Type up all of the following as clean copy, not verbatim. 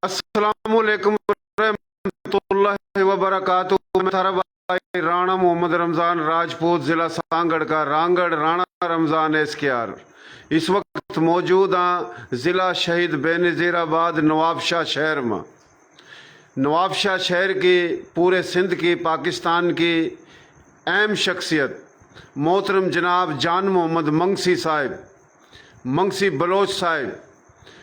अस्सलामुअलैकुम रहमतुल्लाहि व बरकातुहू। मैं थारा भाई राणा मोहम्मद रमज़ान राजपूत, ज़िला सांगड़ का रांगड़ राणा रमज़ान एसकेआर। इस वक्त मौजूद हाँ ज़िला शहीद बेनज़ीराबाद नवाबशाह शहर में। नवाबशाह शहर की, पूरे सिंध की, पाकिस्तान की अहम शख्सियत मोहतरम जनाब जान मोहम्मद मंगसी साहिब, मंगसी बलोच साहिब,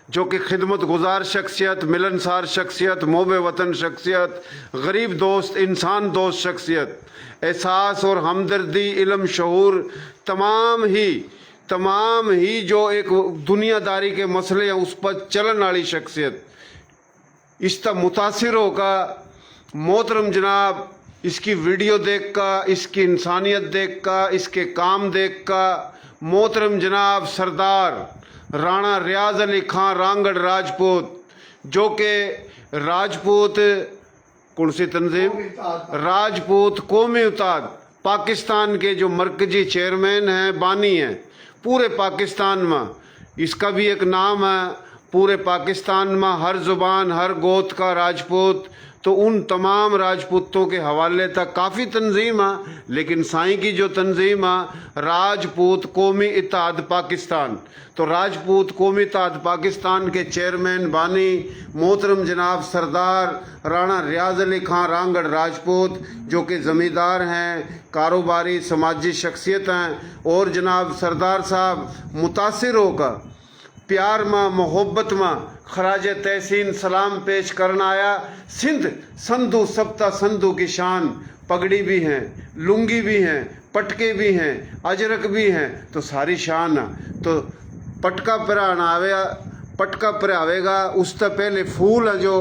जो कि खिदमत गुजार शख्सियत, मिलनसार शख्सियत, मोहब्बे वतन शख्सियत, गरीब दोस्त, इंसान दोस्त शख्सियत, एहसास और हमदर्दी, इल्म, शऊर, तमाम ही जो एक दुनियादारी के मसले हैं उस पर चलन वाली शख्सियत। इस तक मुतासिर होकर मोहतरम जनाब इसकी वीडियो देख कर, इसकी इंसानियत देख कर, इसके काम देख कर मोहतरम जनाब सरदार राणा रियाज अली खान रांगड़ राजपूत, जो कि राजपूत कौन सी तंजीम, राजपूत कौमी उताद पाकिस्तान के जो मरकजी चेयरमैन हैं, बानी हैं पूरे पाकिस्तान में। इसका भी एक नाम है पूरे पाकिस्तान में, हर ज़ुबान हर गोत का राजपूत। तो उन तमाम राजपूतों के हवाले तक काफ़ी तंजीम है, लेकिन साईं की जो तंजीम है राजपूत कौमी इत्तेहाद पाकिस्तान, तो राजपूत कौमी इत्तेहाद पाकिस्तान के चेयरमैन बानी मोहतरम जनाब सरदार राणा रियाज अली खान रांगड़ राजपूत, जो कि ज़मींदार हैं, कारोबारी समाजी शख्सियत हैं। और जनाब सरदार साहब मुतासिर होकर प्यार में, मोहब्बत में खराज तहसीन सलाम पेश करना आया। सिंध संधु सप्ता संधु की शान, पगड़ी भी हैं, लुंगी भी हैं, पटके भी हैं, अजरक भी हैं, तो सारी शान है। तो पटका पहरावेगा, उससे पहले फूल है जो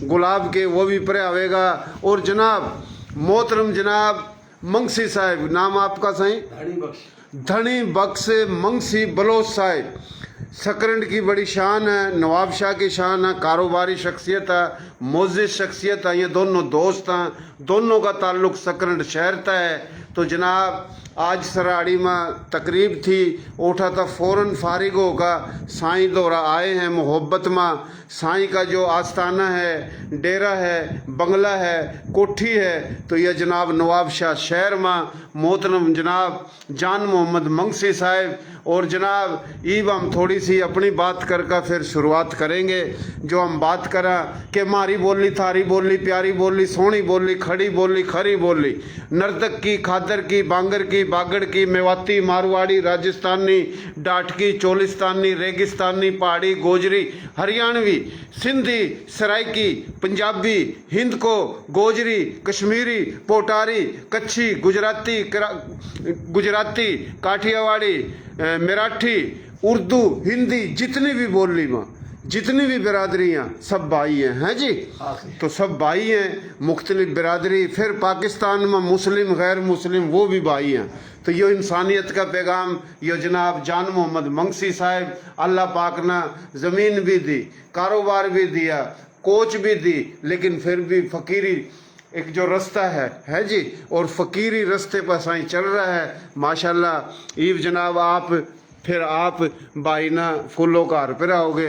गुलाब के वो भी पहरावेगा। और जनाब मोहतरम जनाब मंगसी साहिब, नाम आपका सही धनी बख्श मंगसी बलोच साहिब, सकरंड की बड़ी शान है, नवाबशाह की शान है, कारोबारी शख्सियत है, मोज़िज़ शख्सियत है। ये दोनों दोस्त हैं, दोनों का ताल्लुक़ सकरंड शहर तक है। तो जनाब आज सराड़ी में तकरीब थी, उठा था फ़ौरन फारिग होगा साईं दौरा आए हैं मोहब्बत में। साईं का जो आस्थाना है, डेरा है, बंगला है, कोठी है, तो यह जनाब नवाबशाह शहर में मोहतरम जनाब जान मोहम्मद मंगसी साहिब। और जनाब ईब हम थोड़ी सी अपनी बात कर फिर शुरुआत करेंगे। जो हम बात करा कि मारी बोली, थारी बोली, प्यारी बोली, सोहनी बोली, खड़ी बोली, खरी बोली, नर्तक की, खादर की, बांगर की, बागड़ की, मेवाती, मारवाड़ी, राजस्थानी, डाटकी, चोलिस्तानी, रेगिस्तानी, पहाड़ी, गोजरी, हरियाणवी, सिंधी, सराइकी, पंजाबी, हिंद को, गोजरी, कश्मीरी, पोटारी, कच्छी, गुजराती, काठियावाड़ी, मराठी, उर्दू, हिंदी, जितनी भी बोली में जितनी भी बिरादरियाँ सब भाई हैं जी। तो सब भाई हैं, मुख्तलिफ बिरादरी। फिर पाकिस्तान में मुस्लिम गैर मुस्लिम वो भी भाई हैं। तो ये इंसानियत का पैगाम ये जनाब जान मोहम्मद मंगसी साहिब, अल्लाह पाक ने ज़मीन भी दी, कारोबार भी दिया, कोच भी दी, लेकिन फिर भी फ़कीरी एक जो रास्ता है जी, और फ़कीरी रास्ते पर साईं चल रहा है माशाल्लाह। ईव जनाब आप भाई ना फूलों का हार पिराओगे,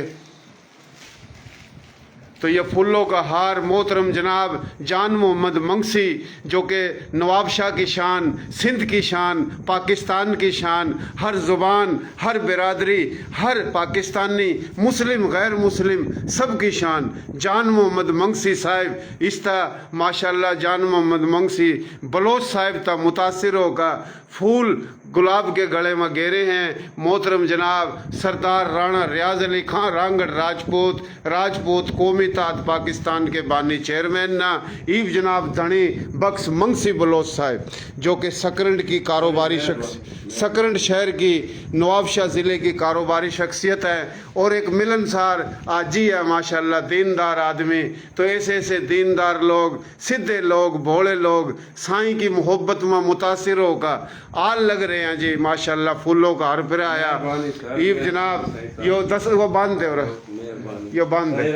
तो ये फूलों का हार मोहतरम जनाब जान मोहम्मद मंगसी, जो कि नवाबशाह की शान, सिंध की शान, पाकिस्तान की शान, हर ज़ुबान हर बिरादरी, हर पाकिस्तानी, मुस्लिम गैर मुस्लिम सब की शान जान मोहम्मद मंगसी साहिब। इस तरह माशाल्लाह जान मोहम्मद मंगसी बलोच साहिब ता मुतासिर होकर फूल गुलाब के गले में गेरे हैं मोहतरम जनाब सरदार राणा रियाज अली खान रांगड़ राजपूत कौमी इत्तेहाद पाकिस्तान के बानी चेयरमैन ना। ईब जनाब धनी बख्श मंगसी बलोच साहिब, जो कि सकरंड की कारोबारी सकरंड शहर की नवाबशाह ज़िले की कारोबारी शख्सियत है और एक मिलनसार आजी है माशाल्लाह, दीनदार आदमी। तो ऐसे दीनदार लोग, सीधे लोग, भोले लोग साईं की मोहब्बत में मुतासिर होकर आल लग रहे हैं जी माशाल्लाह। फूलों का हर फिर आया। ईब जनाब यो 10 वो बांध दे, यो बांध दे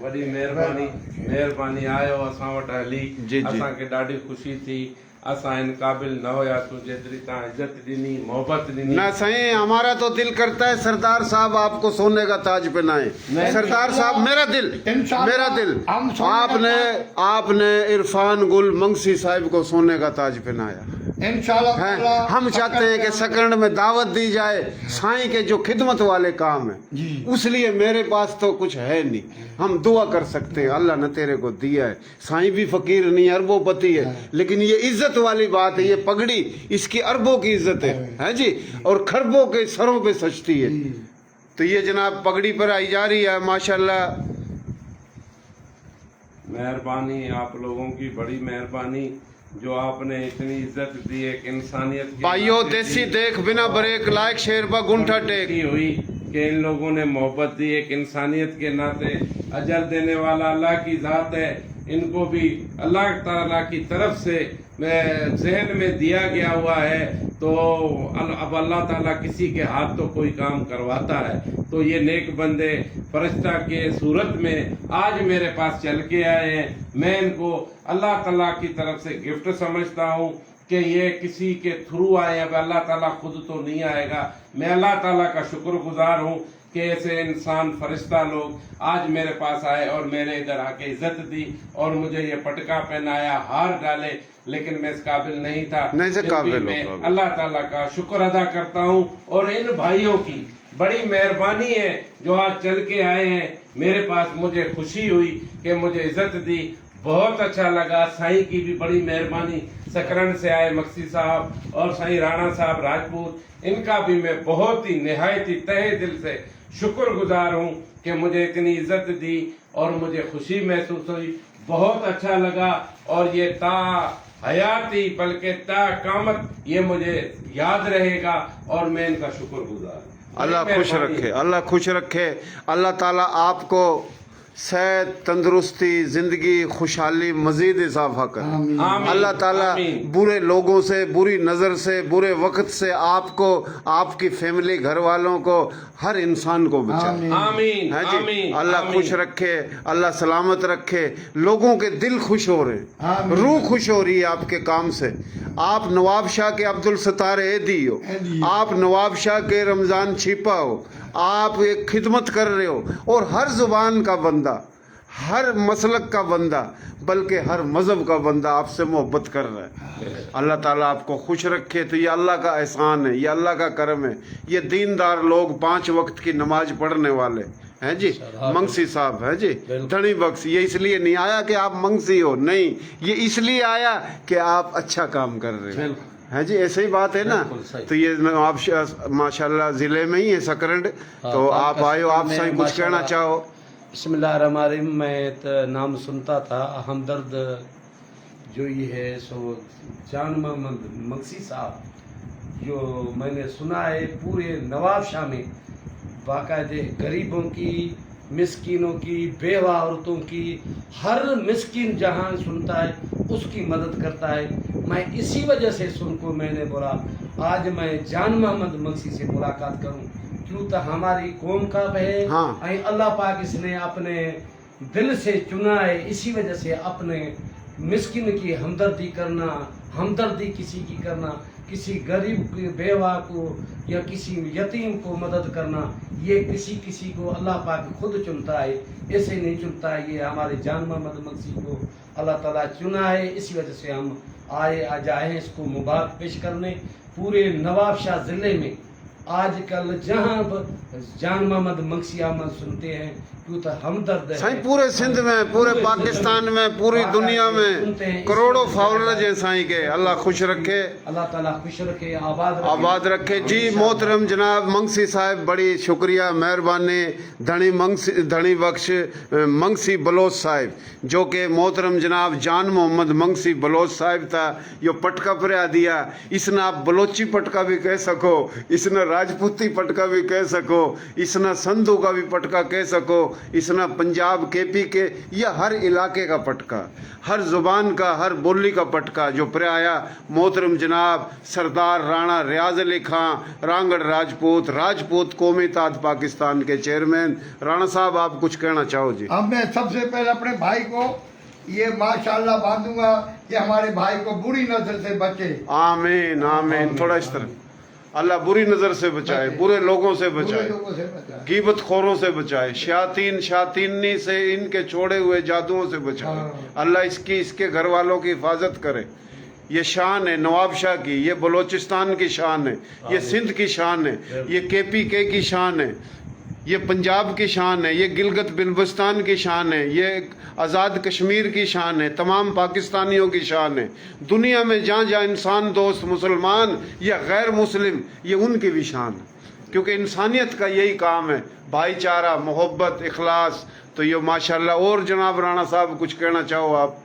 वॾी महिरबानी आयो असां वटि हली, असांखे ॾाढी ख़ुशी थी। असां इन क़ाबिल न हुयासीं जेतिरी तव्हां इज़त ॾिनी मोहबत ॾिनी। ना सही, हमारा तो दिल करता है सरदार साहब आपको सोने का ताज पहनाए। सरदार साहब, मेरा दिल आपने इरफान गुल मंगसी साहब को सोने का ताज पहनाया। इंशाअल्लाह हम चाहते हैं कि सकरंड में दावत दी जाए साईं के जो खिदमत वाले काम है, उसलिए मेरे पास तो कुछ है नहीं, हम दुआ कर सकते हैं अल्लाह ने तेरे को दिया है। साईं भी फकीर नहीं, अरबोपति है, लेकिन ये इज्जत वाली बात है, ये पगड़ी इसकी अरबों की इज्जत है जी, और खरबों के सरों पे सजती है। तो ये जनाब पगड़ी पर आई जा रही है माशाल्लाह। मेहरबानी आप लोगों की, बड़ी मेहरबानी जो आपने इतनी इज्जत दी एक इंसानियत की। भाइयों देसी देख बिना ब्रेक लायक शेर बा गुंठा टेक हुई कि इन लोगों ने मोहब्बत दी एक इंसानियत के नाते। अजर देने वाला अल्लाह की जात है, इनको भी अल्लाह ताला की तरफ से जहन में दिया गया हुआ है। तो अब अल्लाह ताला किसी के हाथ तो कोई काम करवाता है। तो ये नेक बंदे फरिश्ता के सूरत में आज मेरे पास चल के आए हैं। मैं इनको अल्लाह ताला की तरफ से गिफ्ट समझता हूँ कि ये किसी के थ्रू आए। अब अल्लाह ताला खुद तो नहीं आएगा। मैं अल्लाह ताला का शुक्रगुजार हूँ कि ऐसे इंसान फरिश्ता लोग आज मेरे पास आए और मेरे इधर आके इज्जत दी और मुझे ये पटका पहनाया, हार डाले, लेकिन मैं इस काबिल नहीं था। मैं अल्लाह ताला का शुक्र अदा करता हूँ और इन भाइयों की बड़ी मेहरबानी है जो आज चल के आए हैं मेरे पास। मुझे खुशी हुई कि मुझे इज्जत दी, बहुत अच्छा लगा। साईं की भी बड़ी मेहरबानी, सकरन से आए मक्सी साहब और साईं राणा साहब राजपूत, इनका भी मैं बहुत ही निहायती तहे दिल से शुक्रगुजार हूँ कि मुझे इतनी इज्जत दी और मुझे खुशी महसूस हुई, बहुत अच्छा लगा। और ये ता हयाती बल्कि ता कामत ये मुझे याद रहेगा और मैं इनका शुक्रगुजार। अल्लाह खुश रखे, अल्लाह खुश रखे। अल्लाह ताला आपको सेहत, तंदुरुस्ती, जिंदगी, खुशहाली मजीद इजाफा करे। अल्लाह ताला बुरे लोगों से, बुरी नज़र से, बुरे वक्त से आपको, आपकी फैमिली, घर वालों को, हर इंसान को बचाए। आमीन, है जी। अल्लाह खुश रखे, अल्लाह सलामत रखे। लोगों के दिल खुश हो रहे, रूह खुश हो रही है आपके काम से। आप नवाब शाह के अब्दुल सत्तार एदी हो, आप नवाब शाह के रमजान छिपा हो, आप एक खिदमत कर रहे हो और हर जुबान का बंदा, हर मसलक का बंदा, बल्कि हर मजहब का बंदा आपसे मोहब्बत कर रहा है। अल्लाह ताला आपको खुश रखे। तो ये अल्लाह का एहसान है, ये अल्लाह का करम है। ये दीनदार लोग 5 वक्त की नमाज पढ़ने वाले हैं जी। मंगसी साहब है जी, धनी बख्श। ये इसलिए नहीं आया कि आप मंगसी हो, नहीं, ये इसलिए आया कि आप अच्छा काम कर रहे हो, है जी। ऐसे ही बात है ना। तो ये आप माशाल्लाह जिले में ही है सकरंड, तो आप आए हो, आप सही कुछ कहना चाहो। बिस्मिल्लाहिर्रहमानिर्रहीम। मैं नाम सुनता था हमदर्द जो ये है सो जान मोहम्मद मक्सी साहब, जो मैंने सुना है पूरे नवाब शाह में बाकायदे गरीबों की, मिस्किनों की, बेवा औरतों की, हर मिस्किन जहाँ सुनता है उसकी मदद करता है। मैं इसी वजह से सुन को मैंने बोला आज मैं जान मोहम्मद मक्सी से मुलाकात करूं, क्यों तो हमारी कौम का है। हाँ। अल्लाह पाक इसने अपने दिल से चुना है, इसी वजह से अपने मिस्किन की हमदर्दी करना, हमदर्दी किसी की करना, किसी गरीब की बेवा को या किसी यतीम को मदद करना, ये किसी को अल्लाह पाक खुद चुनता है, ऐसे नहीं चुनता है। ये हमारे जान मोहम्मद मक्सी को अल्लाह ताला चुना है, इसी वजह से हम आज आए हैं इसको मुबारक पेश करने। पूरे नवाबशाह जिले में आजकल जहाँ जान मोहम्मद मक्सी अहमद सुनते हैं क्यों तो हमदर्द साईं पूरे सिंध में, पूरे पाकिस्तान में, पूरी दुनिया में करोड़ों फॉलोअर्स हैं साईं के। अल्लाह खुश रखे, अल्लाह ताला खुश रखे, आबाद रखे जी। मोहतरम जनाब मंगसी साहब, बड़ी शुक्रिया, मेहरबानी। धनी बख्श मंगसी बलोच साहब, जो कि मोहतरम जनाब जान मोहम्मद मंगसी बलोच साहब था, यो पटका पर दिया। इसने आप बलोची पटका भी कह सको, इसने राजपूती पटका भी कह सको, इसने संधू का भी पटका कह सको, इसना पंजाब केपी के या हर इलाके का पटका, हर जुबान का, हर बोली का पटका जो पर आया। मोहतरम जनाब सरदार राणा रियाज अली खां रांगड़ राजपूत कौमी ताज पाकिस्तान के चेयरमैन। राणा साहब आप कुछ कहना चाहो जी? अब मैं सबसे पहले अपने भाई को ये माशाल्लाह बांधूंगा कि हमारे भाई को बुरी नजर से बचे। आमीन आमीन। थोड़ा इस तरह। अल्लाह बुरी नजर से बचाए, बुरे लोगों से बुरे बचाए, लोगों से बचाए। गीबत खोरों से बचाए, शातीनी से, इनके छोड़े हुए जादुओं से बचाए। हाँ। अल्लाह इसके घर वालों की हिफाजत करे। ये शान है नवाब शाह की, ये बलोचिस्तान की शान है, ये सिंध की शान है, ये KPK की शान है, ये पंजाब की शान है, ये गिलगित बिल्तिस्तान की शान है, ये आज़ाद कश्मीर की शान है, तमाम पाकिस्तानियों की शान है। दुनिया में जहाँ जहाँ इंसान दोस्त मुसलमान या गैर मुस्लिम, ये उनकी भी शान है, क्योंकि इंसानियत का यही काम है, भाईचारा, मोहब्बत, इखलास। तो ये माशाल्लाह। और जनाब राणा साहब कुछ कहना चाहो आप?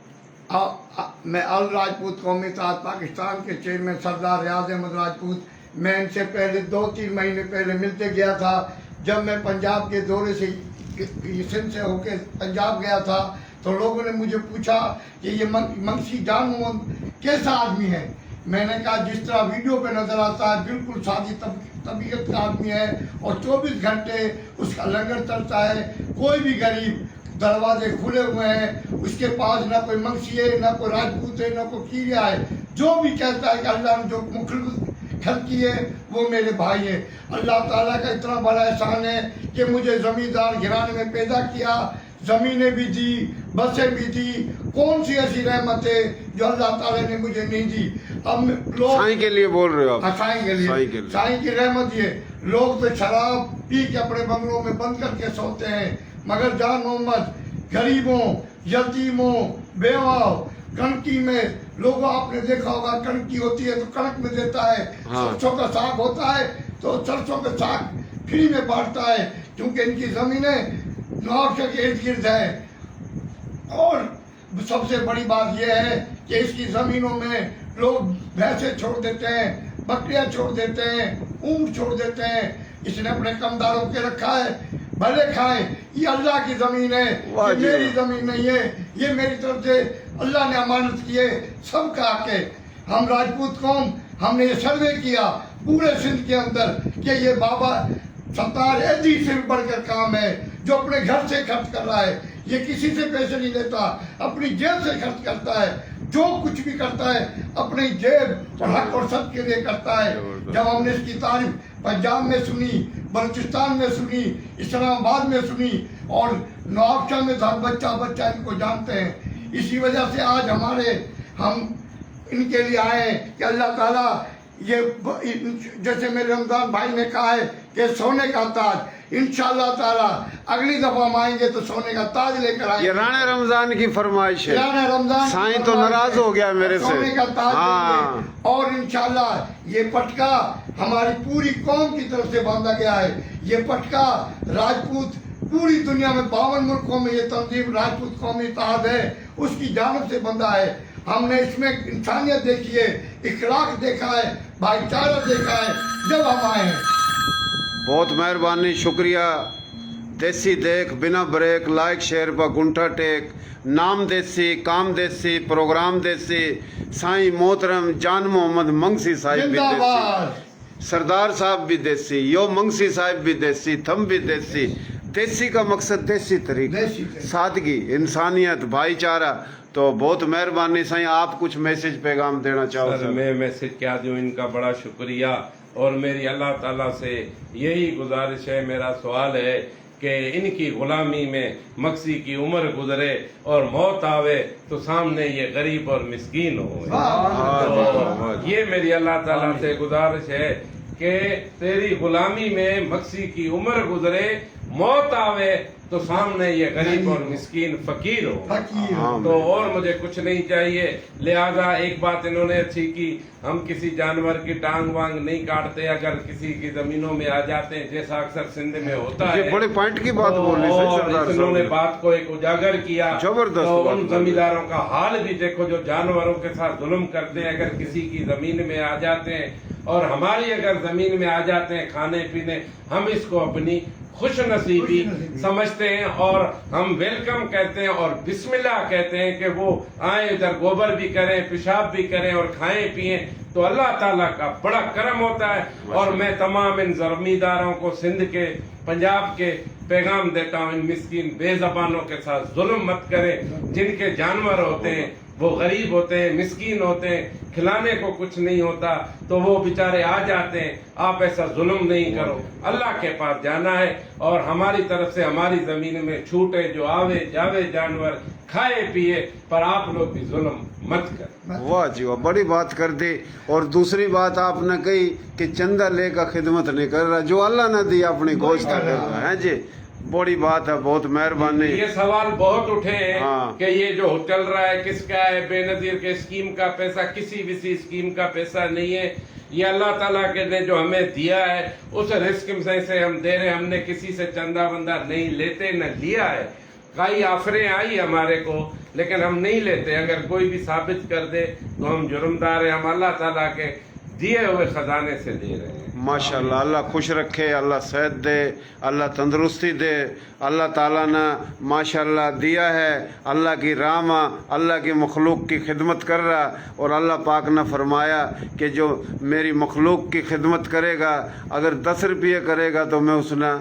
मैं अल राजपूत कौमी इत्तेहाद पाकिस्तान के चेयरमैन सरदार रियाज अहमद राजपूत, मैं इनसे पहले 2-3 महीने पहले मिलते गया था। जब मैं पंजाब के दौरे से सिंध से होकर पंजाब गया था तो लोगों ने मुझे पूछा कि ये मंगसी जान मोहम्मद कैसा आदमी है। मैंने कहा जिस तरह वीडियो पे नजर आता है बिल्कुल सादी तबीयत का आदमी है और 24 घंटे उसका लंगर चलता है। कोई भी गरीब, दरवाजे खुले हुए हैं, उसके पास ना कोई मंगसी है, ना कोई राजपूत है, ना कोई कीरिया है। जो भी कहता है कि अल्लाह ने जो मुखलिस खल की है वो मेरे भाई है। अल्लाह ताला का इतना बड़ा एहसान है कि मुझे जमींदार घराने में पैदा किया, जमीनें भी दी, बसें भी दी। कौन सी ऐसी रहमत है जो अल्लाह ताला ने मुझे नहीं दी? अब लोग साईं के लिए बोल रहे हो आप? साईं के लिए, साईं की रहमत ये। लोग तो शराब पी के अपने बंगलों में बंद करके सोते हैं, मगर जान मोहम्मद गरीबों, यतीमों, बेवाओं, कणकी में लोगों, आपने देखा होगा कणकी होती है तो कणक में देता है। हाँ। सरसों का साग होता है तो सरसों का साग फ्री में बांटता है, क्योंकि इनकी जमीनें नवाबशाह के इर्द गिर्द है। और सबसे बड़ी बात यह है कि इसकी जमीनों में लोग भैंसे छोड़ देते हैं, बकरियां छोड़ देते हैं, ऊंट छोड़ देते हैं। इसने अपने कमदारों के रखा है, भले खाए, ये अल्लाह की जमीन है, ये मेरी जमीन नहीं है, ये मेरी तरफ से अल्लाह ने अमानत की है। सब का के हम राजपूत कौम, हमने ये सर्वे किया पूरे सिंध के अंदर कि ये बाबा सत्तार एदी से भी बढ़कर काम है, जो अपने घर से खर्च कर रहा है। ये किसी से पैसे नहीं लेता, अपनी जेब से खर्च करता है। जो कुछ भी करता है अपनी जेब और हक और सब के लिए करता है। जब हमने इसकी तारीफ पंजाब में सुनी, बलूचिस्तान में सुनी, इस्लामाबाद में सुनी और नवाबशाह में था, बच्चा बच्चा इनको जानते हैं। इसी वजह से आज हम इनके लिए आए कि अल्लाह ताला ये जैसे मेरे रमजान भाई ने कहा है कि सोने का ताज, इंशाअल्लाह ताला अगली दफा हम आएंगे तो सोने का ताज लेकर आएंगे। ये राणा रमजान की फरमाइश है। राणा रमजान साईं तो नाराज हो गया मेरे से। सोने का ताज हाँ। लेंगे। और इंशाअल्लाह ये पटका हमारी पूरी कौम की तरफ से बांधा गया है। ये पटका राजपूत पूरी दुनिया में 52 मुल्कों में ये तंजीम राजपूत कौमी इत्तेहाद है, उसकी जानिब से बंधा है। हमने इसमें इंसानियत देखी है, इखलाक देखा है, भाईचारा देखा है जब हम आए हैं। बहुत मेहरबानी, शुक्रिया। देसी देख, बिना ब्रेक, लाइक शेयर पर गुंठा टेक, नाम देसी, काम देसी, प्रोग्राम देसी। साईं मोहतरम जान मोहम्मद मंगसी साहिब भी देसी, सरदार साहब भी देसी, यो मंगसी साहिब भी देसी, थम भी देसी। देसी का मकसद देसी तरीका, सादगी, इंसानियत, भाईचारा। तो बहुत मेहरबानी साईं, आप कुछ मैसेज पैगाम देना चाहो? सर मैं मैसेज क्या दूं, इनका बड़ा शुक्रिया। और मेरी अल्लाह ताला से यही गुजारिश है, मेरा सवाल है कि इनकी गुलामी में मक्सी की उम्र गुजरे और मौत आवे तो सामने ये गरीब और मिस्कीन हो। तो ये मेरी अल्लाह ताला से गुजारिश है कि तेरी गुलामी में मक्सी की उम्र गुजरे, मौत आवे तो सामने ये गरीब और मिस्कीन फकीर हो। तो और मुझे कुछ नहीं चाहिए। लिहाजा एक बात इन्होंने अच्छी की, हम किसी जानवर की टांग वांग नहीं काटते अगर किसी की जमीनों में आ जाते हैं, जैसा अक्सर सिंध में होता है। बड़े पॉइंट की बात बोली सरदार, इन्होंने बात को एक उजागर किया। जबरदस्त। तो उन जमींदारों का हाल भी देखो जो जानवरों के साथ जुल्म करते हैं, अगर किसी की जमीन में आ जाते हैं और हमारी अगर जमीन में आ जाते हैं खाने पीने, हम इसको अपनी खुश नसीबी समझते हैं और हम वेलकम कहते हैं और बिस्मिल्लाह कहते हैं कि वो आए, इधर गोबर भी करें, पेशाब भी करें और खाएं पिएं। तो अल्लाह ताला का बड़ा करम होता है। और मैं तमाम इन जमींदारों को सिंध के, पंजाब के पैगाम देता हूँ, इन मिस्कीन बेजबानों के साथ जुल्म मत करें। जिनके जानवर होते हैं वो गरीब होते हैं, मिस्कीन होते हैं, खिलाने को कुछ नहीं होता तो वो बेचारे आ जाते हैं। आप ऐसा जुल्म नहीं करो, अल्लाह के पास जाना है और हमारी तरफ से हमारी जमीन में छूट है, जो आवे जावे जानवर खाए पिए, पर आप लोग भी जुल्म मत करें। वाह जी वाह, बड़ी बात कर दी। और दूसरी बात आपने कही कि चंदा लेकर खिदमत नहीं कर रहा, जो अल्लाह ने दी अपनी गोश्त कर रहा है जी। बड़ी बात है, बहुत मेहरबानी। ये सवाल बहुत उठे हैं हाँ। कि ये जो चल रहा है किसका है, बेनजीर के स्कीम का पैसा, किसी भी स्कीम का पैसा नहीं है। ये अल्लाह ताला के ने जो हमें दिया है उस रिस्क से हम दे रहे हैं। हमने किसी से चंदा वंदा नहीं लेते, न लिया है। कई आफरें आई हमारे को, लेकिन हम नहीं लेते। अगर कोई भी साबित कर दे तो हम जुर्मदार हैं। हम अल्लाह ताला के दिए हुए खजाने से दे रहे हैं। माशाल्लाह, अल्लाह खुश रखे, अल्लाह सेहत दे, अल्लाह तंदुरुस्ती दे। अल्लाह ताला ने माशाल्लाह दिया है, अल्लाह की राह में अल्लाह की मखलूक की खिदमत कर रहा। और अल्लाह पाक ने फरमाया कि जो मेरी मखलूक की खिदमत करेगा, अगर 10 रुपये करेगा तो मैं उसने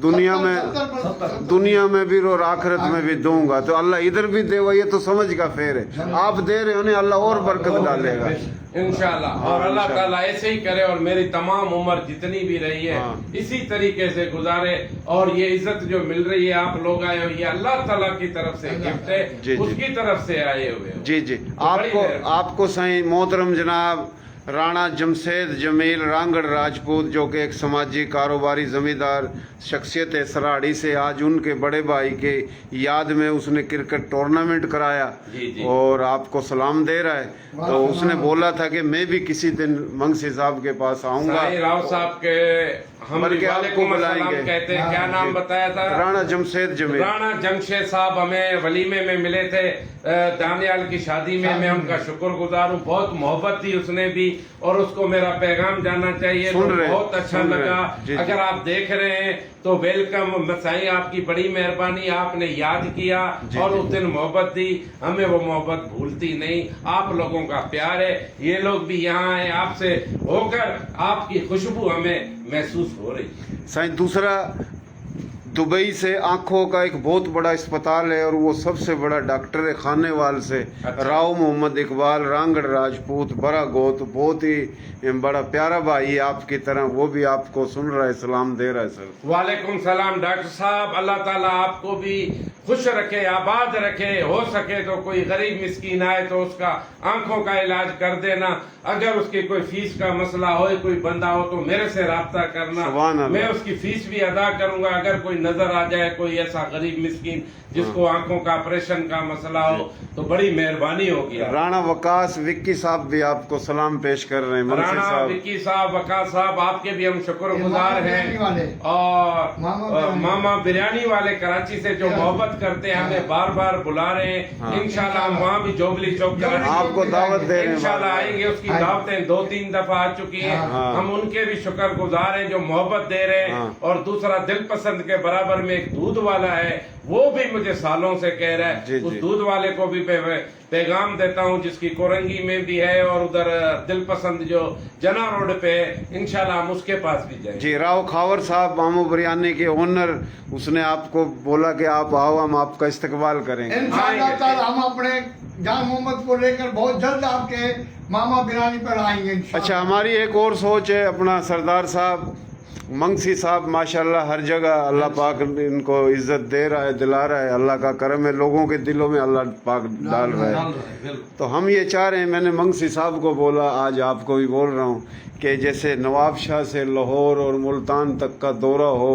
दुनिया में भी और आखिरत में भी दूंगा। तो अल्लाह इधर भी दे, ये तो समझ का फेर है। आप दे रहे हो ना, अल्लाह और बरकत डालेगा इंशाल्लाह। और अल्लाह ताला ऐसे ही करे और मेरी तमाम उम्र जितनी भी रही है इसी तरीके से गुजारे। और ये इज्जत जो मिल रही है, आप लोग आए हो, ये अल्लाह ताला की तरफ से गिफ्ट है, उसकी तरफ से आए हुए हो। जी जी। आपको सही मोहतरम जनाब राणा जमशेद जमील रांगड़ राजपूत, जो कि एक समाजी कारोबारी जमींदार शख्सियत है सराड़ी से, आज उनके बड़े भाई के याद में उसने क्रिकेट टूर्नामेंट कराया और आपको सलाम दे रहा है। तो उसने बोला था कि मैं भी किसी दिन मंगसी साहब के पास आऊंगा। राव साहब के हम आपको बुलाएंगे। कहते हैं, क्या नाम बताया था? राणा जमशेद जमील। राणा जमशेद साहब हमें वलीमे में मिले थे, दानियाल की शादी में। मैं उनका शुक्रगुजार हूँ। बहुत मोहब्बत थी उसने भी, और उसको मेरा पैगाम जाना चाहिए। तो बहुत अच्छा लगा। अगर आप देख रहे हैं तो वेलकम मसाई, आपकी बड़ी मेहरबानी, आपने याद किया और उस दिन मोहब्बत दी। हमें वो मोहब्बत भूलती नहीं। आप लोगों का प्यार है, ये लोग भी यहाँ आए आपसे होकर, आपकी खुशबू हमें महसूस हो रही है। साईं, दूसरा दुबई से आंखों का एक बहुत बड़ा अस्पताल है और वो सबसे बड़ा डॉक्टर है खानेवाल से। राव मोहम्मद इकबाल रांगड़ राजपूत बड़ा गोत, बहुत ही बड़ा प्यारा भाई है आपकी तरह, वो भी आपको सुन रहा है, सलाम दे रहा है सर। वालेकुम सलाम डॉक्टर साहब, अल्लाह ताला आपको भी खुश रखे, आबाद रखे। हो सके तो कोई गरीब मिस्कीन आए तो उसका आंखों का इलाज कर देना। अगर उसकी कोई फीस का मसला हो, कोई बंदा हो तो मेरे से राब्ता करना, मैं उसकी फीस भी अदा करूंगा। अगर कोई नजर आ जाए कोई ऐसा गरीब मिस्कीन जिसको आंखों का ऑपरेशन का मसला हो तो बड़ी मेहरबानी होगी। राणा वकास विक्की साहब भी आपको सलाम पेश कर रहे हैं। राणा विक्की साहब, वकास साहब, आपके भी हम शुक्रगुजार हैं। और मामा बिरयानी वाले कराची से जो मोहब्बत करते हैं, हमें बार बार बुला रहे हैं। इंशाल्लाह हम वहाँ भी जोबली चौक आपको दावत दे रहे हैं। इंशाल्लाह आएंगे। उसकी दावतें 2-3 दफा आ चुकी हैं। हम उनके भी शुक्रगुजार हैं जो मोहब्बत दे रहे हैं। और दूसरा दिल पसंद के बराबर में एक दूध वाला है, वो भी मुझे सालों से कह रहा है। उस दूध वाले को भी पैगाम देता हूँ, जिसकी कोरंगी में भी है और उधर दिल पसंद जो जना रोड पे है। इंशाल्लाह हम उसके पास भी जाएंगे। जी, राव खावर साहब मामू बिरयानी के ओनर, उसने आपको बोला कि आप आओ, हम आपका इस्तकबाल करेंगे। इंशाल्लाह हम अपने जान मोहम्मद को लेकर बहुत जल्द आपके मामा बिरयानी पर आएंगे। अच्छा, हमारी एक और सोच है, अपना सरदार साहब मंगसी साहब माशाल्लाह हर जगह अल्लाह पाक इनको इज्जत दे रहा है, दिला रहा है। अल्लाह का करम है, लोगों के दिलों में अल्लाह पाक डाल रहा है। तो हम ये चाह रहे हैं, मैंने मंगसी साहब को बोला, आज आपको भी बोल रहा हूँ कि जैसे नवाब शाह से लाहौर और मुल्तान तक का दौरा हो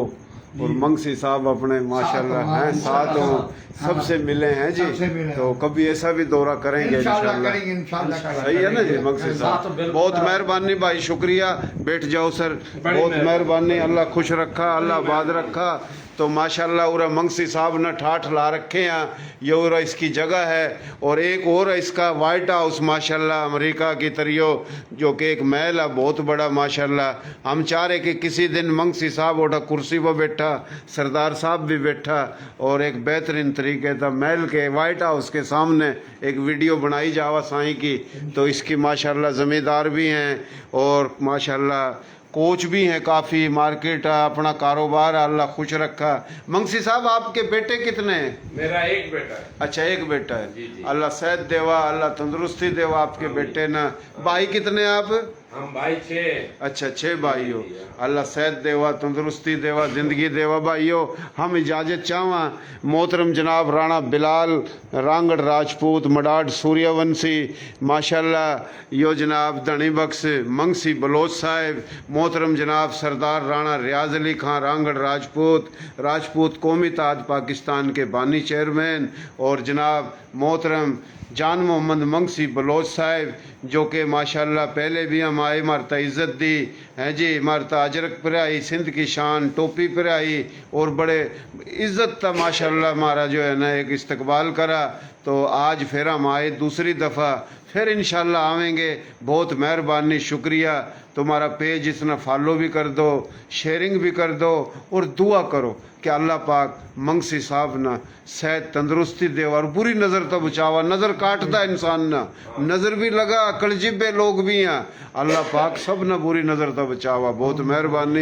और मंगसी साहब अपने माशाल्लाह हैं साथ हो, सबसे मिले हैं जी। तो कभी ऐसा भी दौरा करेंगे इंशाल्लाह। सही है ना जी मंगसी साहब, बहुत मेहरबानी भाई, शुक्रिया। बैठ जाओ सर, बहुत मेहरबानी। अल्लाह खुश रखा, अल्लाह आबाद रखा। तो माशाल्लाह उरा मंगसी साहब ने ठाठ ला रखे हैं, ये उरा इसकी जगह है। और एक और इसका वाइट हाउस माशाल्लाह अमेरिका की तरियो, जो कि एक महल है बहुत बड़ा माशाल्लाह। हम चाह रहे कि किसी दिन मंगसी साहब उठा कुर्सी पर बैठा बैठा, सरदार साहब भी बैठा और एक बेहतरीन तरीके था महल के वाइट हाउस के सामने एक वीडियो बनाई जावा साईं की। तो इसकी माशाल्लाह ज़मींदार भी हैं और माशाल्लाह कोच भी हैं, काफ़ी मार्केट है, अपना कारोबार है, अल्लाह खुश रखा। मंगसी साहब आपके बेटे कितने हैं? मेरा एक बेटा है। अच्छा एक बेटा है। जी, जी। अल्लाह सेहत देवा, अल्लाह तंदुरुस्ती देवा आपके बेटे ना। भाई कितने हैं आप? हम भाई 6। अच्छा 6 भाई हो। अल्लाह सेहत देवा, तंदुरुस्ती देवा, जिंदगी देवा भाइयों। हम इजाज़त चाहवा मोहतरम जनाब राणा बिलाल रांगड़ राजपूत मडाड सूर्यवंशी माशाल्लाह यो जनाब धनी बख्श मंगसी बलोच साहिब, मोहतरम जनाब सरदार राणा रियाज अली खां रांगड़ राजपूत कौमी ताज पाकिस्तान के बानी चेयरमैन और जनाब मोहतरम जान मोहम्मद मंगसी बलोच साहिब जो कि माशाल्लाह पहले भी हम आए, मारता इज़्ज़त दी है जी, मारता अजरक पिराई, सिंध की शान टोपी पिराई और बड़े इज़्ज़त था माशाल्लाह हमारा जो है ना एक इस्तकबाल करा। तो आज फिर हम आए दूसरी दफ़ा, फिर इंशाल्लाह आवेंगे। बहुत मेहरबानी, शुक्रिया। तुम्हारा पेज इतना फॉलो भी कर दो, शेयरिंग भी कर दो और दुआ करो कि अल्लाह पाक मंगसी साहब ना सेहत तंदुरुस्ती दे और बुरी नज़र तो बचावा। नज़र काटता है इंसान ना, नज़र भी लगा, कलजिबे लोग भी हैं, अल्लाह पाक सब ना बुरी नज़र तो बचावा। बहुत मेहरबानी।